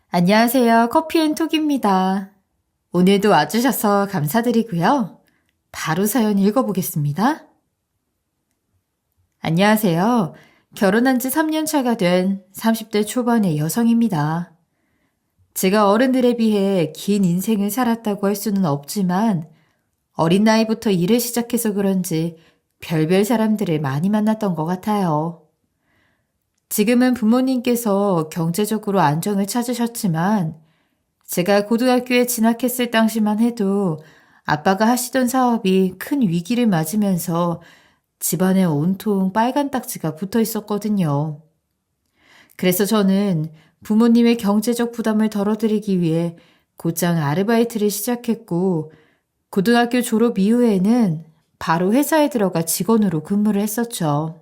안녕하세요. 커피앤톡입니다. 오늘도 와주셔서 감사드리고요. 바로 사연 읽어보겠습니다. 안녕하세요. 결혼한 지 3년 차가 된 30대 초반의 여성입니다. 제가 어른들에 비해 긴 인생을 살았다고 할 수는 없지만 어린 나이부터 일을 시작해서 그런지 별별 사람들을 많이 만났던 것 같아요. 지금은 부모님께서 경제적으로 안정을 찾으셨지만 제가 고등학교에 진학했을 당시만 해도 아빠가 하시던 사업이 큰 위기를 맞으면서 집안에 온통 빨간 딱지가 붙어 있었거든요. 그래서 저는 부모님의 경제적 부담을 덜어드리기 위해 곧장 아르바이트를 시작했고 고등학교 졸업 이후에는 바로 회사에 들어가 직원으로 근무를 했었죠.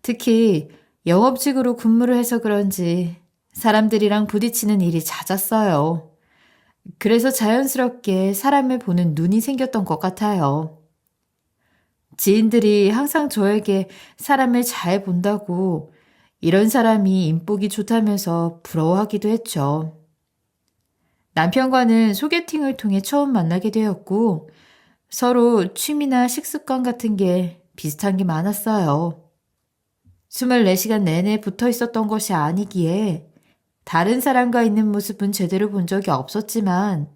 특히 영업직으로 근무를 해서 그런지 사람들이랑 부딪히는 일이 잦았어요. 그래서 자연스럽게 사람을 보는 눈이 생겼던 것 같아요. 지인들이 항상 저에게 사람을 잘 본다고 이런 사람이 인복이 좋다면서 부러워하기도 했죠. 남편과는 소개팅을 통해 처음 만나게 되었고 서로 취미나 식습관 같은 게 비슷한 게 많았어요. 24시간 내내 붙어 있었던 것이 아니기에 다른 사람과 있는 모습은 제대로 본 적이 없었지만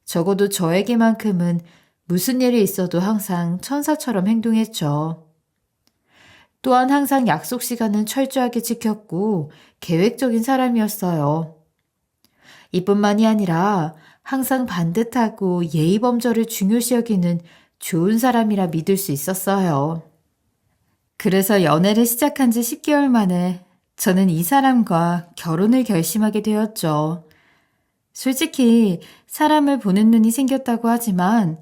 적어도 저에게만큼은 무슨 일이 있어도 항상 천사처럼 행동했죠. 또한 항상 약속 시간은 철저하게 지켰고 계획적인 사람이었어요. 이뿐만이 아니라 항상 반듯하고 예의범절을 중요시 여기는 좋은 사람이라 믿을 수 있었어요. 그래서 연애를 시작한 지 10개월 만에 저는 이 사람과 결혼을 결심하게 되었죠. 솔직히 사람을 보는 눈이 생겼다고 하지만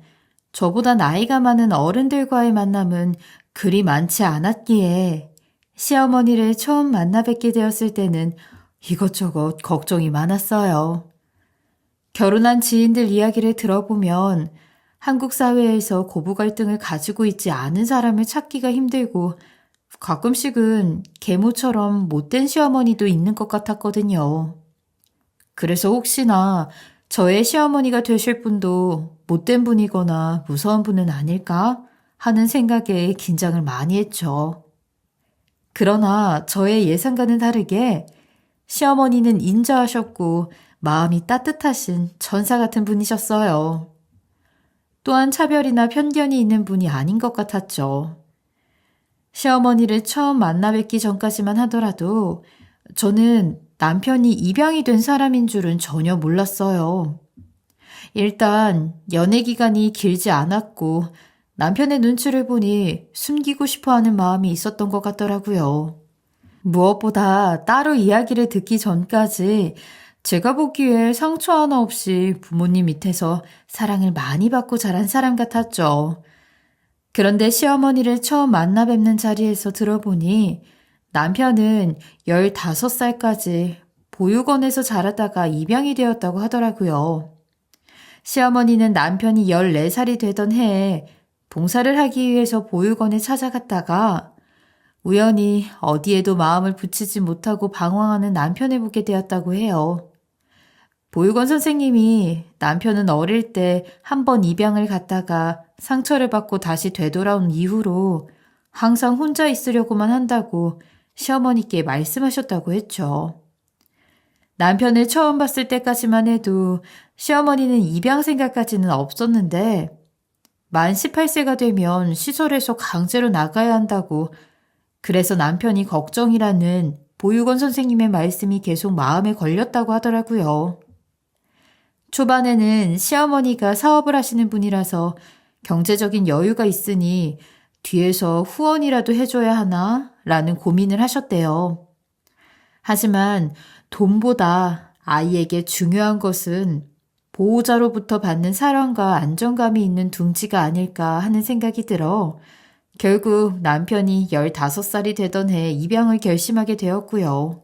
저보다 나이가 많은 어른들과의 만남은 그리 많지 않았기에 시어머니를 처음 만나 뵙게 되었을 때는 이것저것 걱정이 많았어요. 결혼한 지인들 이야기를 들어보면 한국 사회에서 고부 갈등을 가지고 있지 않은 사람을 찾기가 힘들고 가끔씩은 계모처럼 못된 시어머니도 있는 것 같았거든요. 그래서 혹시나 저의 시어머니가 되실 분도 못된 분이거나 무서운 분은 아닐까 하는 생각에 긴장을 많이 했죠. 그러나 저의 예상과는 다르게 시어머니는 인자하셨고 마음이 따뜻하신 천사 같은 분이셨어요. 또한 차별이나 편견이 있는 분이 아닌 것 같았죠. 시어머니를 처음 만나 뵙기 전까지만 하더라도 저는 남편이 입양이 된 사람인 줄은 전혀 몰랐어요. 일단 연애 기간이 길지 않았고 남편의 눈치를 보니 숨기고 싶어 하는 마음이 있었던 것 같더라고요. 무엇보다 따로 이야기를 듣기 전까지 제가 보기에 상처 하나 없이 부모님 밑에서 사랑을 많이 받고 자란 사람 같았죠. 그런데 시어머니를 처음 만나 뵙는 자리에서 들어보니 남편은 15살까지 보육원에서 자라다가 입양이 되었다고 하더라고요. 시어머니는 남편이 14살이 되던 해에 봉사를 하기 위해서 보육원에 찾아갔다가 우연히 어디에도 마음을 붙이지 못하고 방황하는 남편을 보게 되었다고 해요. 보육원 선생님이 남편은 어릴 때 한 번 입양을 갔다가 상처를 받고 다시 되돌아온 이후로 항상 혼자 있으려고만 한다고 시어머니께 말씀하셨다고 했죠. 남편을 처음 봤을 때까지만 해도 시어머니는 입양 생각까지는 없었는데 만 18세가 되면 시설에서 강제로 나가야 한다고 그래서 남편이 걱정이라는 보육원 선생님의 말씀이 계속 마음에 걸렸다고 하더라고요. 초반에는 시어머니가 사업을 하시는 분이라서 경제적인 여유가 있으니 뒤에서 후원이라도 해줘야 하나? 라는 고민을 하셨대요. 하지만 돈보다 아이에게 중요한 것은 보호자로부터 받는 사랑과 안정감이 있는 둥지가 아닐까 하는 생각이 들어 결국 남편이 15살이 되던 해 입양을 결심하게 되었고요.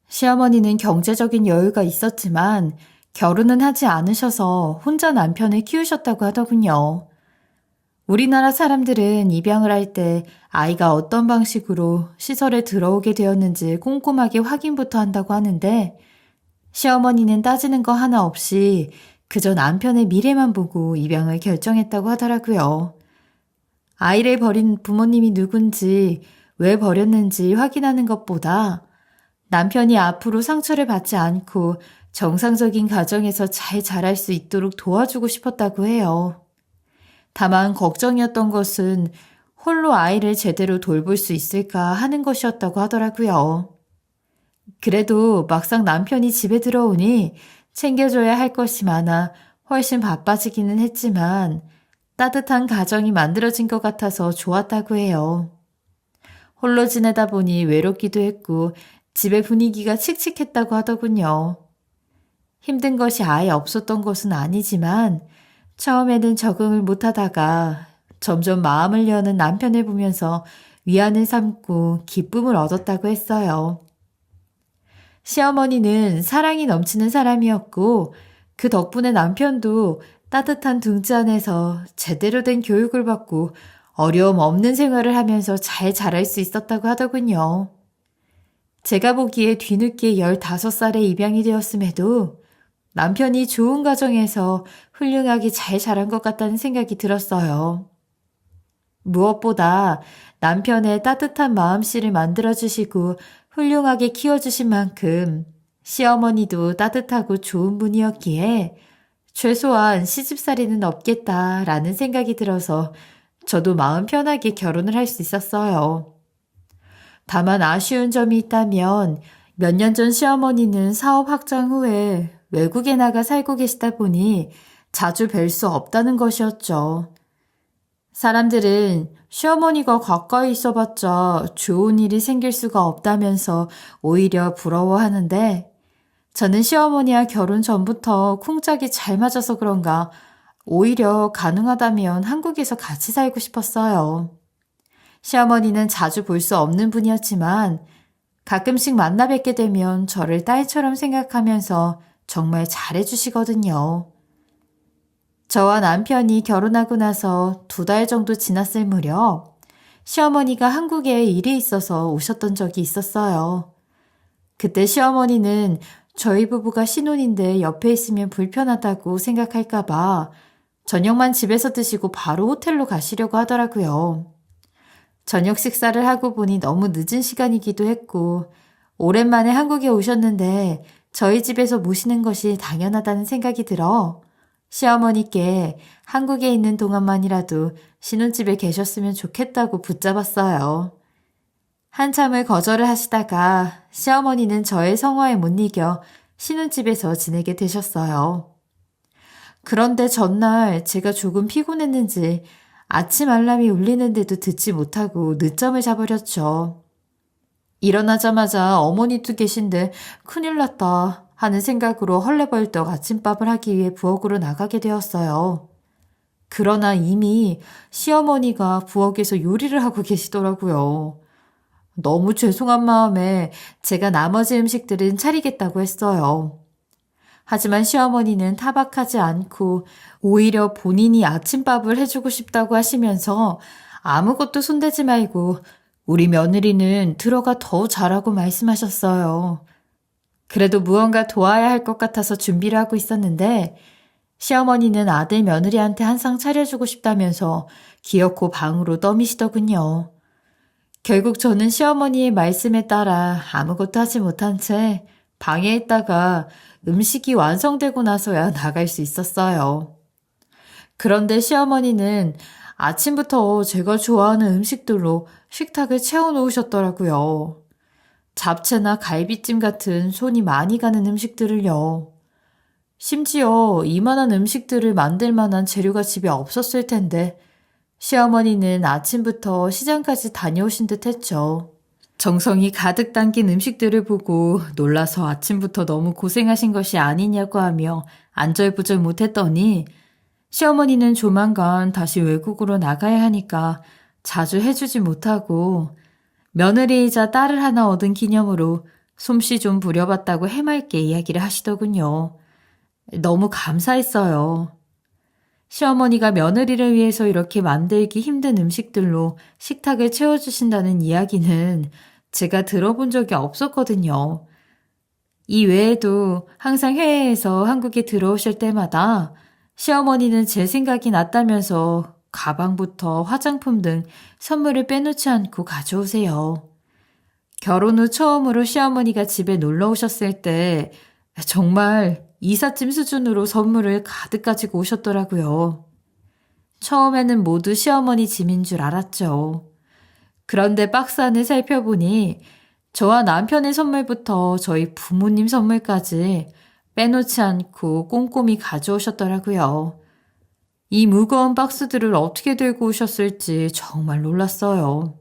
시어머니는 경제적인 여유가 있었지만 결혼은 하지 않으셔서 혼자 남편을 키우셨다고 하더군요. 우리나라 사람들은 입양을 할 때 아이가 어떤 방식으로 시설에 들어오게 되었는지 꼼꼼하게 확인부터 한다고 하는데 시어머니는 따지는 거 하나 없이 그저 남편의 미래만 보고 입양을 결정했다고 하더라고요. 아이를 버린 부모님이 누군지, 왜 버렸는지 확인하는 것보다 남편이 앞으로 상처를 받지 않고 정상적인 가정에서 잘 자랄 수 있도록 도와주고 싶었다고 해요. 다만 걱정이었던 것은 홀로 아이를 제대로 돌볼 수 있을까 하는 것이었다고 하더라고요. 그래도 막상 남편이 집에 들어오니 챙겨줘야 할 것이 많아 훨씬 바빠지기는 했지만 따뜻한 가정이 만들어진 것 같아서 좋았다고 해요. 홀로 지내다 보니 외롭기도 했고 집의 분위기가 칙칙했다고 하더군요. 힘든 것이 아예 없었던 것은 아니지만 처음에는 적응을 못하다가 점점 마음을 여는 남편을 보면서 위안을 삼고 기쁨을 얻었다고 했어요. 시어머니는 사랑이 넘치는 사람이었고 그 덕분에 남편도 따뜻한 둥지 안에서 제대로 된 교육을 받고 어려움 없는 생활을 하면서 잘 자랄 수 있었다고 하더군요. 제가 보기에 뒤늦게 15살에 입양이 되었음에도 남편이 좋은 가정에서 훌륭하게 잘 자란 것 같다는 생각이 들었어요. 무엇보다 남편의 따뜻한 마음씨를 만들어주시고 훌륭하게 키워주신 만큼 시어머니도 따뜻하고 좋은 분이었기에 최소한 시집살이는 없겠다라는 생각이 들어서 저도 마음 편하게 결혼을 할 수 있었어요. 다만 아쉬운 점이 있다면 몇 년 전 시어머니는 사업 확장 후에 외국에 나가 살고 계시다 보니 자주 뵐 수 없다는 것이었죠. 사람들은 시어머니가 가까이 있어봤자 좋은 일이 생길 수가 없다면서 오히려 부러워하는데 저는 시어머니와 결혼 전부터 쿵짝이 잘 맞아서 그런가 오히려 가능하다면 한국에서 같이 살고 싶었어요. 시어머니는 자주 볼 수 없는 분이었지만 가끔씩 만나 뵙게 되면 저를 딸처럼 생각하면서 정말 잘해주시거든요. 저와 남편이 결혼하고 나서 2달 정도 지났을 무렵 시어머니가 한국에 일이 있어서 오셨던 적이 있었어요. 그때 시어머니는 저희 부부가 신혼인데 옆에 있으면 불편하다고 생각할까봐 저녁만 집에서 드시고 바로 호텔로 가시려고 하더라고요. 저녁 식사를 하고 보니 너무 늦은 시간이기도 했고 오랜만에 한국에 오셨는데 저희 집에서 모시는 것이 당연하다는 생각이 들어 시어머니께 한국에 있는 동안만이라도 신혼집에 계셨으면 좋겠다고 붙잡았어요. 한참을 거절을 하시다가 시어머니는 저의 성화에 못 이겨 신혼집에서 지내게 되셨어요. 그런데 전날 제가 조금 피곤했는지 아침 알람이 울리는데도 듣지 못하고 늦잠을 자버렸죠. 일어나자마자 어머니도 계신데 큰일 났다 하는 생각으로 헐레벌떡 아침밥을 하기 위해 부엌으로 나가게 되었어요. 그러나 이미 시어머니가 부엌에서 요리를 하고 계시더라고요. 너무 죄송한 마음에 제가 나머지 음식들은 차리겠다고 했어요. 하지만 시어머니는 타박하지 않고 오히려 본인이 아침밥을 해주고 싶다고 하시면서 아무것도 손대지 말고 우리 며느리는 들어가 더 잘하고 말씀하셨어요. 그래도 무언가 도와야 할 것 같아서 준비를 하고 있었는데 시어머니는 아들 며느리한테 한 상 차려주고 싶다면서 기어코 방으로 떠미시더군요. 결국 저는 시어머니의 말씀에 따라 아무것도 하지 못한 채 방에 있다가 음식이 완성되고 나서야 나갈 수 있었어요. 그런데 시어머니는 아침부터 제가 좋아하는 음식들로 식탁을 채워놓으셨더라고요. 잡채나 갈비찜 같은 손이 많이 가는 음식들을요. 심지어 이만한 음식들을 만들 만한 재료가 집에 없었을 텐데 시어머니는 아침부터 시장까지 다녀오신 듯 했죠. 정성이 가득 담긴 음식들을 보고 놀라서 아침부터 너무 고생하신 것이 아니냐고 하며 안절부절 못했더니 시어머니는 조만간 다시 외국으로 나가야 하니까 자주 해주지 못하고 며느리이자 딸을 하나 얻은 기념으로 솜씨 좀 부려봤다고 해맑게 이야기를 하시더군요. 너무 감사했어요. 시어머니가 며느리를 위해서 이렇게 만들기 힘든 음식들로 식탁을 채워주신다는 이야기는 제가 들어본 적이 없었거든요. 이 외에도 항상 해외에서 한국에 들어오실 때마다 시어머니는 제 생각이 났다면서 가방부터 화장품 등 선물을 빼놓지 않고 가져오세요. 결혼 후 처음으로 시어머니가 집에 놀러 오셨을 때 정말 이삿짐 수준으로 선물을 가득 가지고 오셨더라고요. 처음에는 모두 시어머니 짐인 줄 알았죠. 그런데 박스 안을 살펴보니 저와 남편의 선물부터 저희 부모님 선물까지 빼놓지 않고 꼼꼼히 가져오셨더라고요. 이 무거운 박스들을 어떻게 들고 오셨을지 정말 놀랐어요.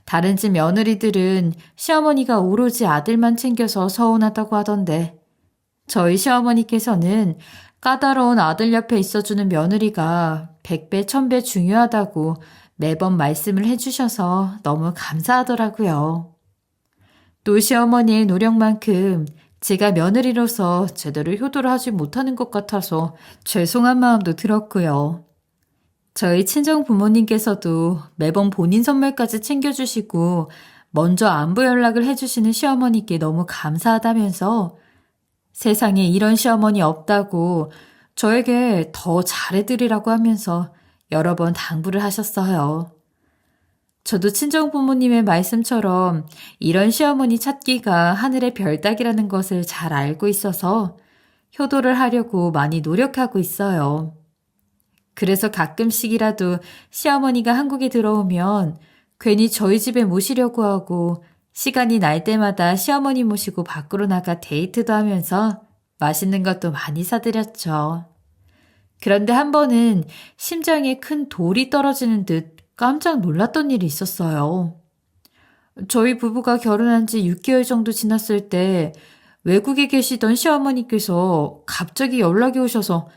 다른 집 며느리들은 시어머니가 오로지 아들만 챙겨서 서운하다고 하던데 저희 시어머니께서는 까다로운 아들 옆에 있어주는 며느리가 100배, 1000배 중요하다고 매번 말씀을 해주셔서 너무 감사하더라고요. 또 시어머니의 노력만큼 제가 며느리로서 제대로 효도를 하지 못하는 것 같아서 죄송한 마음도 들었고요. 저희 친정 부모님께서도 매번 본인 선물까지 챙겨주시고 먼저 안부 연락을 해주시는 시어머니께 너무 감사하다면서 세상에 이런 시어머니 없다고 저에게 더 잘해드리라고 하면서 여러 번 당부를 하셨어요. 저도 친정 부모님의 말씀처럼 이런 시어머니 찾기가 하늘의 별 따기라는 것을 잘 알고 있어서 효도를 하려고 많이 노력하고 있어요. 그래서 가끔씩이라도 시어머니가 한국에 들어오면 괜히 저희 집에 모시려고 하고 시간이 날 때마다 시어머니 모시고 밖으로 나가 데이트도 하면서 맛있는 것도 많이 사드렸죠. 그런데 한 번은 심장에 큰 돌이 떨어지는 듯 깜짝 놀랐던 일이 있었어요. 저희 부부가 결혼한 지 6개월 정도 지났을 때 외국에 계시던 시어머니께서 갑자기 연락이 오셔서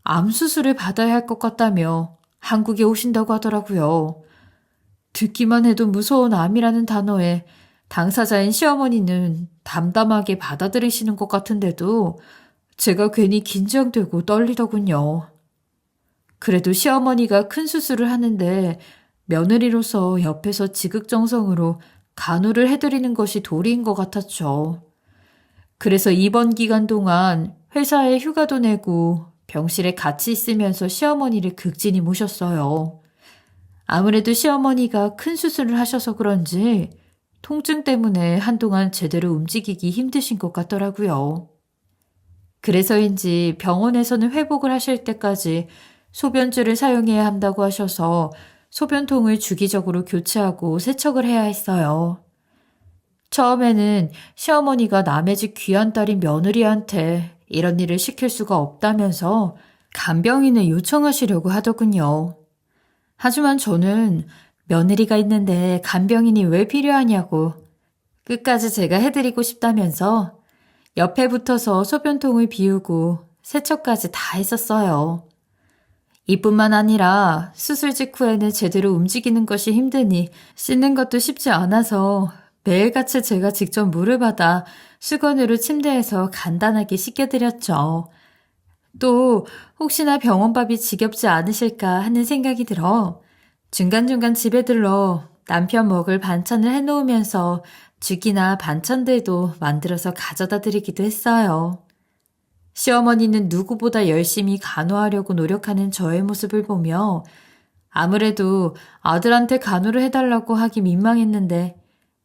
암 수술을 받아야 할 것 같다며 한국에 오신다고 하더라고요. 듣기만 해도 무서운 암이라는 단어에 당사자인 시어머니는 담담하게 받아들이시는 것 같은데도 제가 괜히 긴장되고 떨리더군요. 그래도 시어머니가 큰 수술을 하는데 며느리로서 옆에서 지극정성으로 간호를 해드리는 것이 도리인 것 같았죠. 그래서 이번 기간 동안 회사에 휴가도 내고 병실에 같이 있으면서 시어머니를 극진히 모셨어요. 아무래도 시어머니가 큰 수술을 하셔서 그런지 통증 때문에 한동안 제대로 움직이기 힘드신 것 같더라고요. 그래서인지 병원에서는 회복을 하실 때까지 소변줄을 사용해야 한다고 하셔서 소변통을 주기적으로 교체하고 세척을 해야 했어요. 처음에는 시어머니가 남의 집 귀한 딸인 며느리한테 이런 일을 시킬 수가 없다면서 간병인을 요청하시려고 하더군요. 하지만 저는 며느리가 있는데 간병인이 왜 필요하냐고 끝까지 제가 해드리고 싶다면서 옆에 붙어서 소변통을 비우고 세척까지 다 했었어요. 이뿐만 아니라 수술 직후에는 제대로 움직이는 것이 힘드니 씻는 것도 쉽지 않아서 매일같이 제가 직접 물을 받아 수건으로 침대에서 간단하게 씻겨드렸죠. 또 혹시나 병원밥이 지겹지 않으실까 하는 생각이 들어 중간중간 집에 들러 남편 먹을 반찬을 해놓으면서 죽이나 반찬들도 만들어서 가져다 드리기도 했어요. 시어머니는 누구보다 열심히 간호하려고 노력하는 저의 모습을 보며 아무래도 아들한테 간호를 해달라고 하기 민망했는데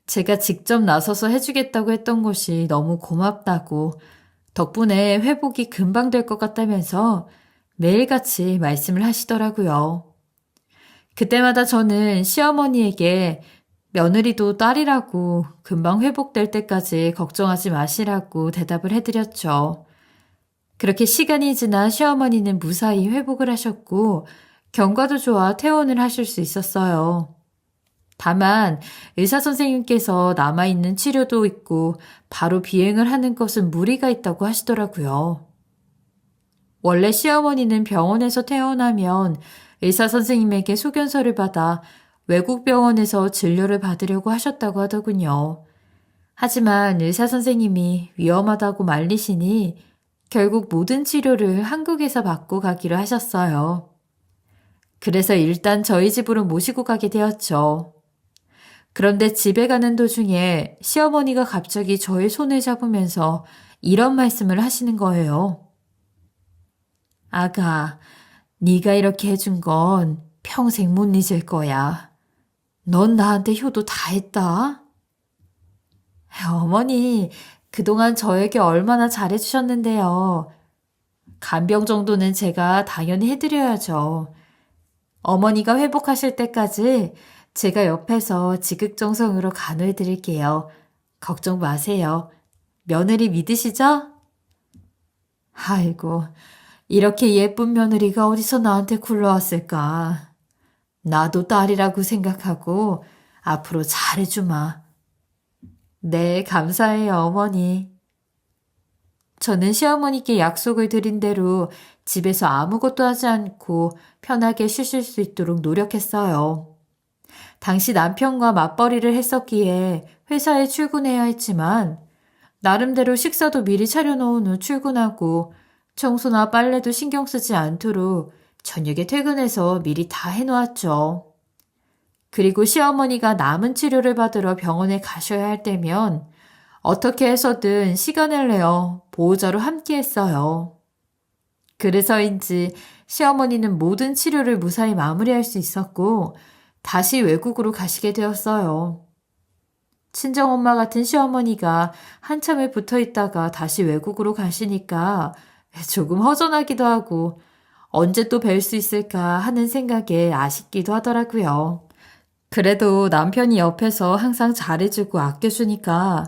제가 직접 나서서 해주겠다고 했던 것이 너무 고맙다고 덕분에 회복이 금방 될 것 같다면서 매일같이 말씀을 하시더라고요. 그때마다 저는 시어머니에게 며느리도 딸이라고 금방 회복될 때까지 걱정하지 마시라고 대답을 해드렸죠. 그렇게 시간이 지나 시어머니는 무사히 회복을 하셨고 경과도 좋아 퇴원을 하실 수 있었어요. 다만 의사 선생님께서 남아있는 치료도 있고 바로 비행을 하는 것은 무리가 있다고 하시더라고요. 원래 시어머니는 병원에서 퇴원하면 의사 선생님에게 소견서를 받아 외국 병원에서 진료를 받으려고 하셨다고 하더군요. 하지만 의사 선생님이 위험하다고 말리시니 결국 모든 치료를 한국에서 받고 가기로 하셨어요. 그래서 일단 저희 집으로 모시고 가게 되었죠. 그런데 집에 가는 도중에 시어머니가 갑자기 저의 손을 잡으면서 이런 말씀을 하시는 거예요. 아가, 네가 이렇게 해준 건 평생 못 잊을 거야. 넌 나한테 효도 다 했다. 어머니, 그동안 저에게 얼마나 잘해주셨는데요. 간병 정도는 제가 당연히 해드려야죠. 어머니가 회복하실 때까지 제가 옆에서 지극정성으로 간호해드릴게요. 걱정 마세요. 며느리 믿으시죠? 아이고, 이렇게 예쁜 며느리가 어디서 나한테 굴러왔을까. 나도 딸이라고 생각하고 앞으로 잘해주마. 네, 감사해요, 어머니. 저는 시어머니께 약속을 드린 대로 집에서 아무것도 하지 않고 편하게 쉬실 수 있도록 노력했어요. 당시 남편과 맞벌이를 했었기에 회사에 출근해야 했지만 나름대로 식사도 미리 차려놓은 후 출근하고 청소나 빨래도 신경 쓰지 않도록 저녁에 퇴근해서 미리 다 해놓았죠. 그리고 시어머니가 남은 치료를 받으러 병원에 가셔야 할 때면 어떻게 해서든 시간을 내어 보호자로 함께 했어요. 그래서인지 시어머니는 모든 치료를 무사히 마무리할 수 있었고 다시 외국으로 가시게 되었어요. 친정엄마 같은 시어머니가 한참을 붙어 있다가 다시 외국으로 가시니까 조금 허전하기도 하고 언제 또 뵐 수 있을까 하는 생각에 아쉽기도 하더라고요. 그래도 남편이 옆에서 항상 잘해주고 아껴주니까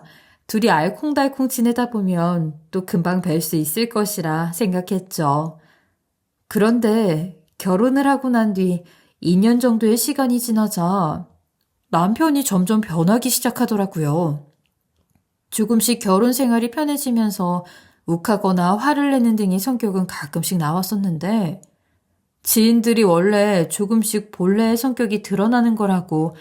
둘이 알콩달콩 지내다 보면 또 금방 뵐 수 있을 것이라 생각했죠. 그런데 결혼을 하고 난 뒤 2년 정도의 시간이 지나자 남편이 점점 변하기 시작하더라고요. 조금씩 결혼 생활이 편해지면서 욱하거나 화를 내는 등의 성격은 가끔씩 나왔었는데 지인들이 원래 조금씩 본래의 성격이 드러나는 거라고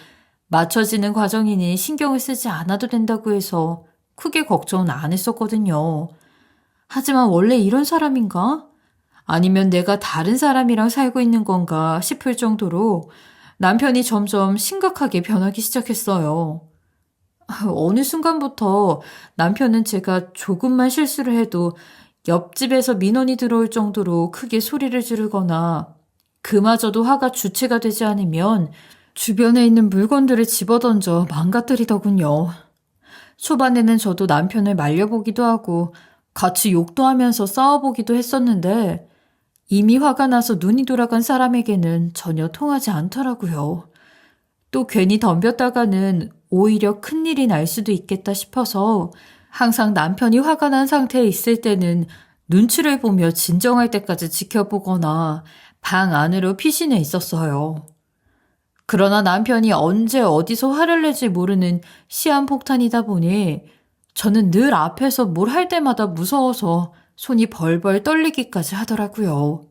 맞춰지는 과정이니 신경을 쓰지 않아도 된다고 해서 크게 걱정은 안 했었거든요. 하지만 원래 이런 사람인가? 아니면 내가 다른 사람이랑 살고 있는 건가 싶을 정도로 남편이 점점 심각하게 변하기 시작했어요. 어느 순간부터 남편은 제가 조금만 실수를 해도 옆집에서 민원이 들어올 정도로 크게 소리를 지르거나 그마저도 화가 주체가 되지 않으면 주변에 있는 물건들을 집어던져 망가뜨리더군요. 초반에는 저도 남편을 말려보기도 하고 같이 욕도 하면서 싸워보기도 했었는데 이미 화가 나서 눈이 돌아간 사람에게는 전혀 통하지 않더라고요. 또 괜히 덤볐다가는 오히려 큰일이 날 수도 있겠다 싶어서 항상 남편이 화가 난 상태에 있을 때는 눈치를 보며 진정할 때까지 지켜보거나 방 안으로 피신해 있었어요. 그러나 남편이 언제 어디서 화를 낼지 모르는 시한폭탄이다 보니 저는 늘 앞에서 뭘 할 때마다 무서워서 손이 벌벌 떨리기까지 하더라고요.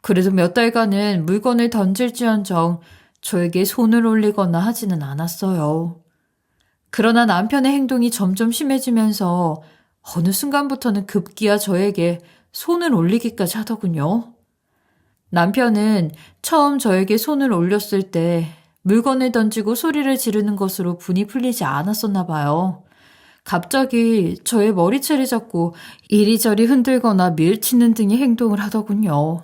그래도 몇 달간은 물건을 던질지언정 저에게 손을 올리거나 하지는 않았어요. 그러나 남편의 행동이 점점 심해지면서 어느 순간부터는 급기야 저에게 손을 올리기까지 하더군요. 남편은 처음 저에게 손을 올렸을 때 물건을 던지고 소리를 지르는 것으로 분이 풀리지 않았었나 봐요. 갑자기 저의 머리채를 잡고 이리저리 흔들거나 밀치는 등의 행동을 하더군요.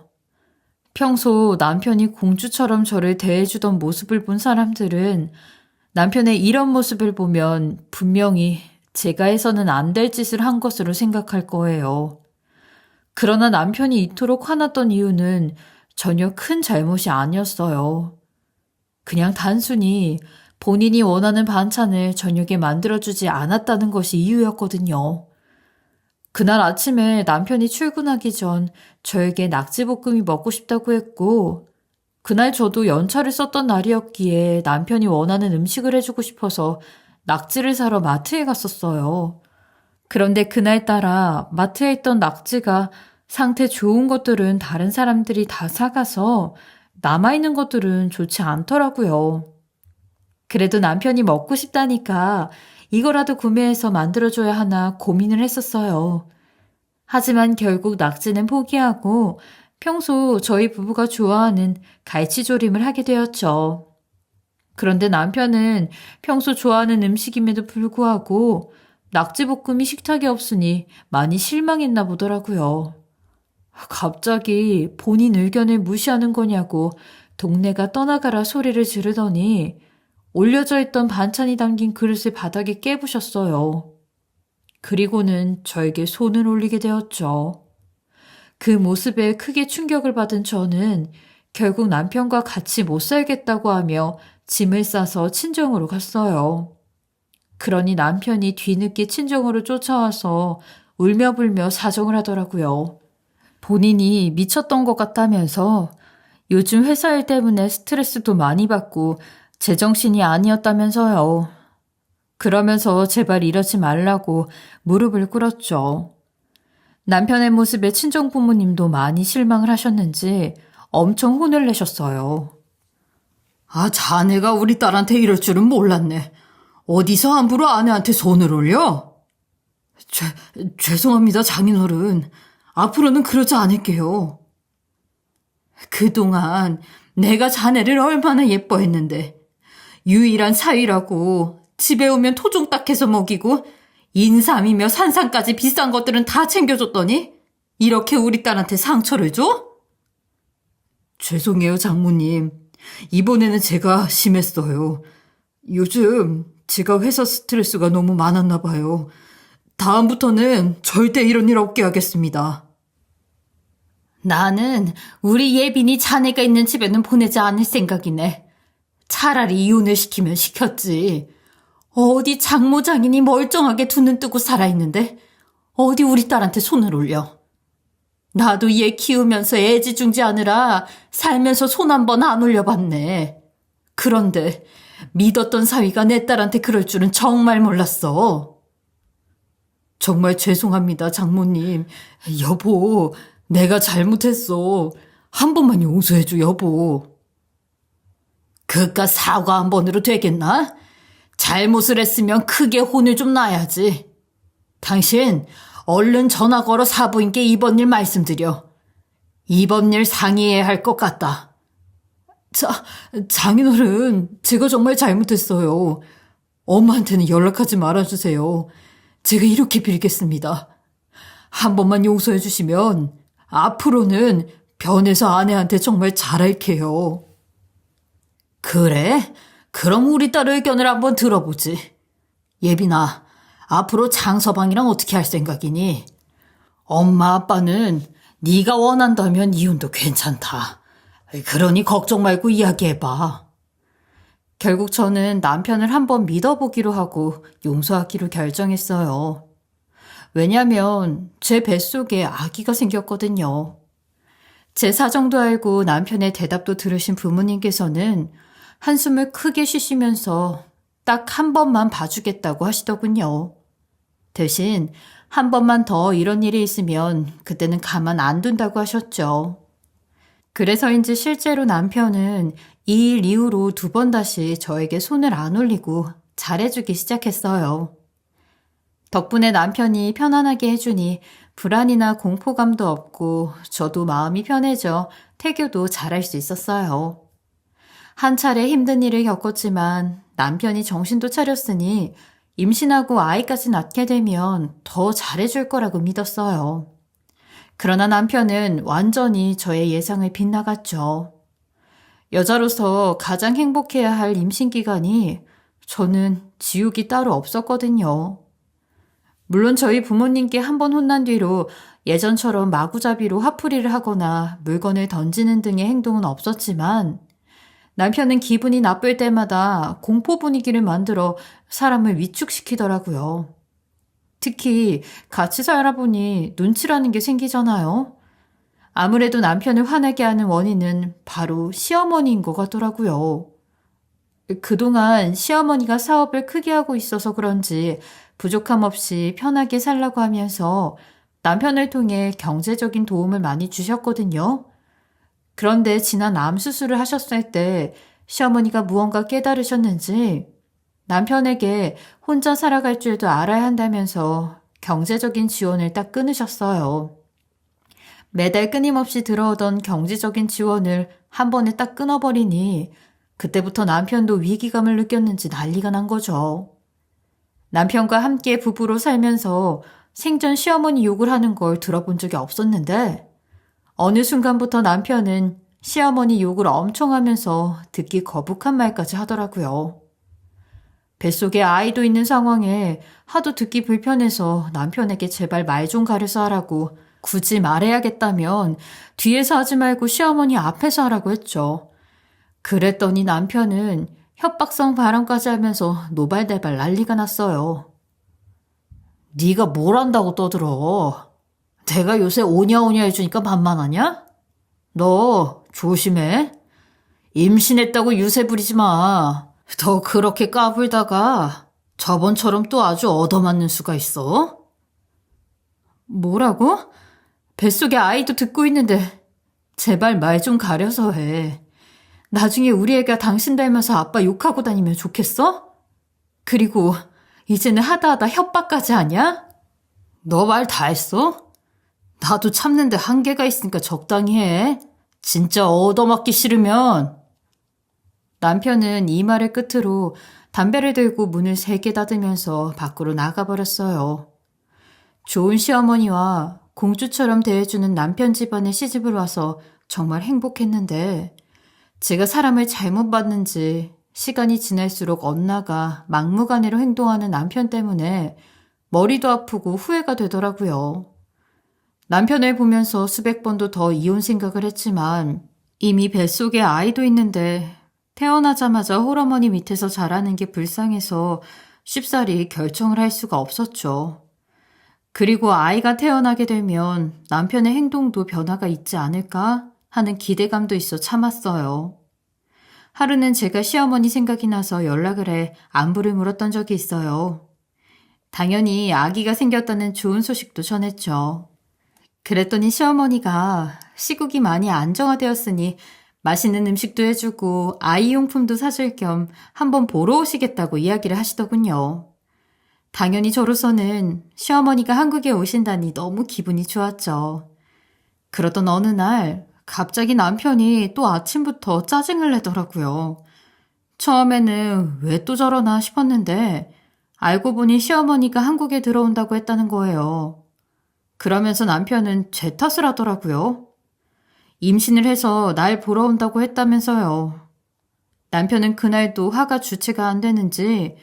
평소 남편이 공주처럼 저를 대해주던 모습을 본 사람들은 남편의 이런 모습을 보면 분명히 제가 해서는 안 될 짓을 한 것으로 생각할 거예요. 그러나 남편이 이토록 화났던 이유는 전혀 큰 잘못이 아니었어요. 그냥 단순히 본인이 원하는 반찬을 저녁에 만들어주지 않았다는 것이 이유였거든요. 그날 아침에 남편이 출근하기 전 저에게 낙지볶음이 먹고 싶다고 했고, 그날 저도 연차를 썼던 날이었기에 남편이 원하는 음식을 해주고 싶어서 낙지를 사러 마트에 갔었어요. 그런데 그날따라 마트에 있던 낙지가 상태 좋은 것들은 다른 사람들이 다 사가서 남아있는 것들은 좋지 않더라고요. 그래도 남편이 먹고 싶다니까 이거라도 구매해서 만들어줘야 하나 고민을 했었어요. 하지만 결국 낙지는 포기하고 평소 저희 부부가 좋아하는 갈치조림을 하게 되었죠. 그런데 남편은 평소 좋아하는 음식임에도 불구하고 낙지볶음이 식탁에 없으니 많이 실망했나 보더라고요. 갑자기 본인 의견을 무시하는 거냐고 동네가 떠나가라 소리를 지르더니 올려져 있던 반찬이 담긴 그릇을 바닥에 깨부셨어요. 그리고는 저에게 손을 올리게 되었죠. 그 모습에 크게 충격을 받은 저는 결국 남편과 같이 못 살겠다고 하며 짐을 싸서 친정으로 갔어요. 그러니 남편이 뒤늦게 친정으로 쫓아와서 울며불며 사정을 하더라고요. 본인이 미쳤던 것 같다면서 요즘 회사 일 때문에 스트레스도 많이 받고 제정신이 아니었다면서요. 그러면서 제발 이러지 말라고 무릎을 꿇었죠. 남편의 모습에 친정 부모님도 많이 실망을 하셨는지 엄청 혼을 내셨어요. 아, 자네가 우리 딸한테 이럴 줄은 몰랐네. 어디서 함부로 아내한테 손을 올려? 죄송합니다, 장인어른. 앞으로는 그러지 않을게요. 그동안 내가 자네를 얼마나 예뻐했는데 유일한 사위라고 집에 오면 토종닭해서 먹이고 인삼이며 산삼까지 비싼 것들은 다 챙겨줬더니 이렇게 우리 딸한테 상처를 줘? 죄송해요, 장모님. 이번에는 제가 심했어요. 요즘 제가 회사 스트레스가 너무 많았나 봐요. 다음부터는 절대 이런 일 없게 하겠습니다. 나는 우리 예빈이 자네가 있는 집에는 보내지 않을 생각이네. 차라리 이혼을 시키면 시켰지. 어디 장모장인이 멀쩡하게 두 눈 뜨고 살아있는데 어디 우리 딸한테 손을 올려. 나도 얘 키우면서 애지중지하느라 살면서 손 한 번 안 올려봤네. 그런데 믿었던 사위가 내 딸한테 그럴 줄은 정말 몰랐어. 정말 죄송합니다, 장모님. 여보, 내가 잘못했어. 한 번만 용서해줘, 여보. 그깟 사과 한 번으로 되겠나? 잘못을 했으면 크게 혼을 좀 놔야지. 당신 얼른 전화 걸어 사부인께 이번 일 말씀드려. 이번 일 상의해야 할 것 같다. 장인어른, 제가 정말 잘못했어요. 엄마한테는 연락하지 말아주세요. 제가 이렇게 빌겠습니다. 한 번만 용서해 주시면 앞으로는 변해서 아내한테 정말 잘할게요. 그래? 그럼 우리 딸 의견을 한번 들어보지. 예빈아, 앞으로 장서방이랑 어떻게 할 생각이니? 엄마 아빠는 네가 원한다면 이혼도 괜찮다. 그러니 걱정 말고 이야기해봐. 결국 저는 남편을 한번 믿어보기로 하고 용서하기로 결정했어요. 왜냐면 제 뱃속에 아기가 생겼거든요. 제 사정도 알고 남편의 대답도 들으신 부모님께서는 한숨을 크게 쉬시면서 딱 한 번만 봐주겠다고 하시더군요. 대신 한 번만 더 이런 일이 있으면 그때는 가만 안 둔다고 하셨죠. 그래서인지 실제로 남편은 이 일 이후로 두 번 다시 저에게 손을 안 올리고 잘해주기 시작했어요. 덕분에 남편이 편안하게 해주니 불안이나 공포감도 없고 저도 마음이 편해져 태교도 잘할 수 있었어요. 한 차례 힘든 일을 겪었지만 남편이 정신도 차렸으니 임신하고 아이까지 낳게 되면 더 잘해줄 거라고 믿었어요. 그러나 남편은 완전히 저의 예상을 빗나갔죠. 여자로서 가장 행복해야 할 임신 기간이 저는 지옥이 따로 없었거든요. 물론 저희 부모님께 한 번 혼난 뒤로 예전처럼 마구잡이로 화풀이를 하거나 물건을 던지는 등의 행동은 없었지만 남편은 기분이 나쁠 때마다 공포 분위기를 만들어 사람을 위축시키더라고요. 특히 같이 살아보니 눈치라는 게 생기잖아요. 아무래도 남편을 화나게 하는 원인은 바로 시어머니인 것 같더라고요. 그동안 시어머니가 사업을 크게 하고 있어서 그런지 부족함 없이 편하게 살라고 하면서 남편을 통해 경제적인 도움을 많이 주셨거든요. 그런데 지난 암 수술을 하셨을 때 시어머니가 무언가 깨달으셨는지 남편에게 혼자 살아갈 줄도 알아야 한다면서 경제적인 지원을 딱 끊으셨어요. 매달 끊임없이 들어오던 경제적인 지원을 한 번에 딱 끊어버리니 그때부터 남편도 위기감을 느꼈는지 난리가 난 거죠. 남편과 함께 부부로 살면서 생전 시어머니 욕을 하는 걸 들어본 적이 없었는데 어느 순간부터 남편은 시어머니 욕을 엄청 하면서 듣기 거북한 말까지 하더라고요. 뱃속에 아이도 있는 상황에 하도 듣기 불편해서 남편에게 제발 말 좀 가려서 하라고 굳이 말해야겠다면 뒤에서 하지 말고 시어머니 앞에서 하라고 했죠. 그랬더니 남편은 협박성 발언까지 하면서 노발대발 난리가 났어요. 네가 뭘 안다고 떠들어. 내가 요새 오냐오냐 해주니까 만만하냐? 너 조심해. 임신했다고 유세 부리지 마. 더 그렇게 까불다가 저번처럼 또 아주 얻어맞는 수가 있어. 뭐라고? 뱃속에 아이도 듣고 있는데 제발 말 좀 가려서 해. 나중에 우리 애가 당신 닮아서 아빠 욕하고 다니면 좋겠어? 그리고 이제는 하다하다 협박까지 하냐? 너 말 다 했어? 나도 참는데 한계가 있으니까 적당히 해. 진짜 얻어맞기 싫으면. 남편은 이 말을 끝으로 담배를 들고 문을 세게 닫으면서 밖으로 나가버렸어요. 좋은 시어머니와 공주처럼 대해주는 남편 집안에 시집을 와서 정말 행복했는데 제가 사람을 잘못 봤는지 시간이 지날수록 엇나가 막무가내로 행동하는 남편 때문에 머리도 아프고 후회가 되더라고요. 남편을 보면서 수백 번도 더 이혼 생각을 했지만 이미 뱃속에 아이도 있는데 태어나자마자 홀어머니 밑에서 자라는 게 불쌍해서 쉽사리 결정을 할 수가 없었죠. 그리고 아이가 태어나게 되면 남편의 행동도 변화가 있지 않을까 하는 기대감도 있어 참았어요. 하루는 제가 시어머니 생각이 나서 연락을 해 안부를 물었던 적이 있어요. 당연히 아기가 생겼다는 좋은 소식도 전했죠. 그랬더니 시어머니가 시국이 많이 안정화되었으니 맛있는 음식도 해주고 아이용품도 사줄 겸 한번 보러 오시겠다고 이야기를 하시더군요. 당연히 저로서는 시어머니가 한국에 오신다니 너무 기분이 좋았죠. 그러던 어느 날 갑자기 남편이 또 아침부터 짜증을 내더라고요. 처음에는 왜 또 저러나 싶었는데 알고 보니 시어머니가 한국에 들어온다고 했다는 거예요. 그러면서 남편은 제 탓을 하더라고요. 임신을 해서 날 보러 온다고 했다면서요. 남편은 그날도 화가 주체가 안 되는지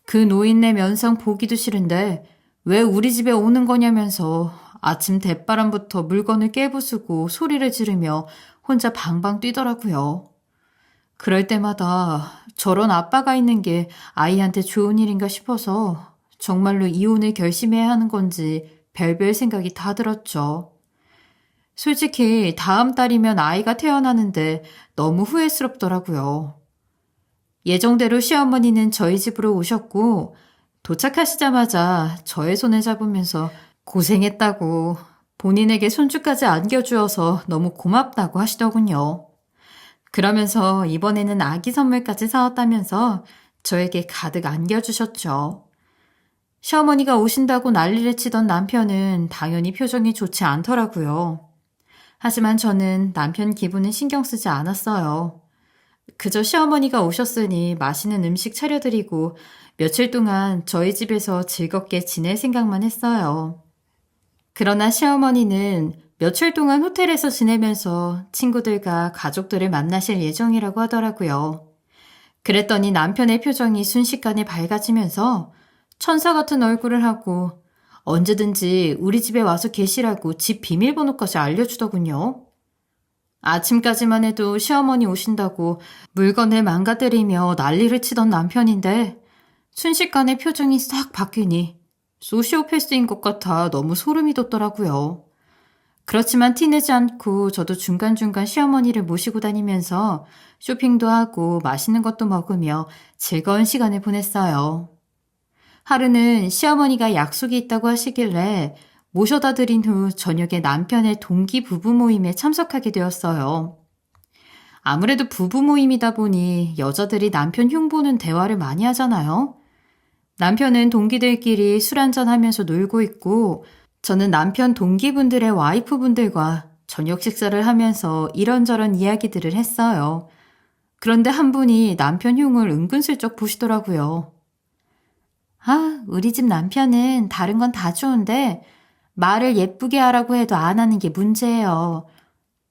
그 노인네 면상 보기도 싫은데 왜 우리 집에 오는 거냐면서 아침 대바람부터 물건을 깨부수고 소리를 지르며 혼자 방방 뛰더라고요. 그럴 때마다 저런 아빠가 있는 게 아이한테 좋은 일인가 싶어서 정말로 이혼을 결심해야 하는 건지 별별 생각이 다 들었죠. 솔직히 다음 달이면 아이가 태어나는데 너무 후회스럽더라고요. 예정대로 시어머니는 저희 집으로 오셨고 도착하시자마자 저의 손을 잡으면서 고생했다고 본인에게 손주까지 안겨주어서 너무 고맙다고 하시더군요. 그러면서 이번에는 아기 선물까지 사왔다면서 저에게 가득 안겨주셨죠. 시어머니가 오신다고 난리를 치던 남편은 당연히 표정이 좋지 않더라고요. 하지만 저는 남편 기분은 신경 쓰지 않았어요. 그저 시어머니가 오셨으니 맛있는 음식 차려드리고 며칠 동안 저희 집에서 즐겁게 지낼 생각만 했어요. 그러나 시어머니는 며칠 동안 호텔에서 지내면서 친구들과 가족들을 만나실 예정이라고 하더라고요. 그랬더니 남편의 표정이 순식간에 밝아지면서 천사 같은 얼굴을 하고 언제든지 우리 집에 와서 계시라고 집 비밀번호까지 알려주더군요. 아침까지만 해도 시어머니 오신다고 물건을 망가뜨리며 난리를 치던 남편인데 순식간에 표정이 싹 바뀌니 소시오패스인 것 같아 너무 소름이 돋더라고요. 그렇지만 티내지 않고 저도 중간중간 시어머니를 모시고 다니면서 쇼핑도 하고 맛있는 것도 먹으며 즐거운 시간을 보냈어요. 하루는 시어머니가 약속이 있다고 하시길래 모셔다 드린 후 저녁에 남편의 동기 부부 모임에 참석하게 되었어요. 아무래도 부부 모임이다 보니 여자들이 남편 흉보는 대화를 많이 하잖아요. 남편은 동기들끼리 술 한잔하면서 놀고 있고 저는 남편 동기분들의 와이프분들과 저녁 식사를 하면서 이런저런 이야기들을 했어요. 그런데 한 분이 남편 흉을 은근슬쩍 보시더라고요. 아, 우리 집 남편은 다른 건 다 좋은데 말을 예쁘게 하라고 해도 안 하는 게 문제예요.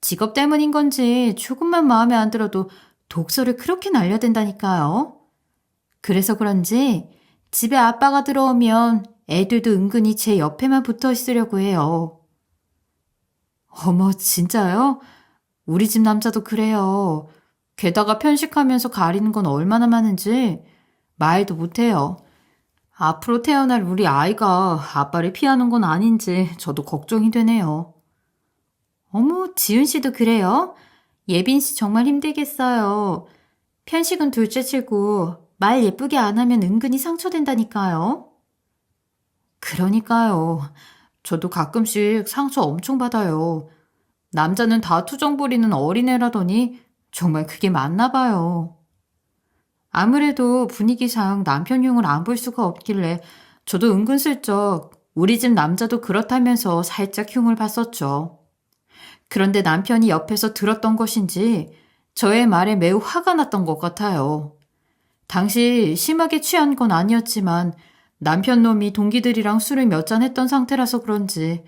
직업 때문인 건지 조금만 마음에 안 들어도 독서를 그렇게 날려댄다니까요. 그래서 그런지 집에 아빠가 들어오면 애들도 은근히 제 옆에만 붙어 있으려고 해요. 어머, 진짜요? 우리 집 남자도 그래요. 게다가 편식하면서 가리는 건 얼마나 많은지 말도 못해요. 앞으로 태어날 우리 아이가 아빠를 피하는 건 아닌지 저도 걱정이 되네요. 어머, 지은 씨도 그래요? 예빈 씨 정말 힘들겠어요. 편식은 둘째 치고 말 예쁘게 안 하면 은근히 상처된다니까요. 그러니까요. 저도 가끔씩 상처 엄청 받아요. 남자는 다 투정 부리는 어린애라더니 정말 그게 맞나 봐요. 아무래도 분위기상 남편 흉을 안 볼 수가 없길래 저도 은근슬쩍 우리 집 남자도 그렇다면서 살짝 흉을 봤었죠. 그런데 남편이 옆에서 들었던 것인지 저의 말에 매우 화가 났던 것 같아요. 당시 심하게 취한 건 아니었지만 남편 놈이 동기들이랑 술을 몇 잔 했던 상태라서 그런지